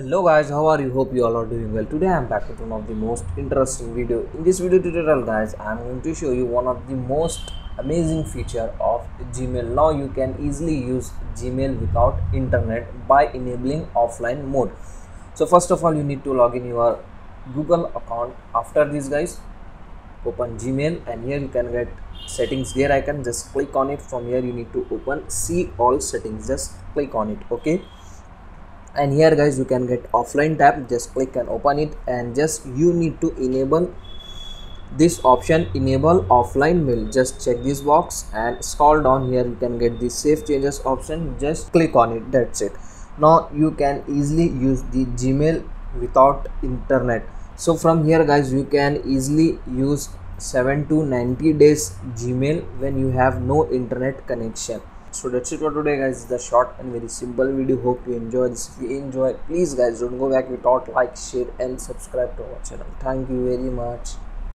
Hello guys, how are you? Hope you all are doing well. Today I am back with one of the most interesting video. In this video tutorial guys, I am going to show you one of the most amazing feature of Gmail. Now you can easily use Gmail without internet by enabling offline mode. So first of all, you need to log in your Google account. After this guys, open Gmail and here you can get settings gear icon. Just click on it. From here you need to open see all settings. Just click on it. Okay, and here guys you can get offline tab. Just click and open it, and just you need to enable this option, enable offline mail. Just check this box and scroll down. Here you can get the save changes option. Just click on it. That's it. Now you can easily use the Gmail without internet. So from here guys you can easily use 7 to 90 days Gmail when you have no internet connection. So that's it for today guys. It's the short and very simple video. Hope you enjoy this. If you enjoy, please guys don't go back without like, share and subscribe to our channel. Thank you very much.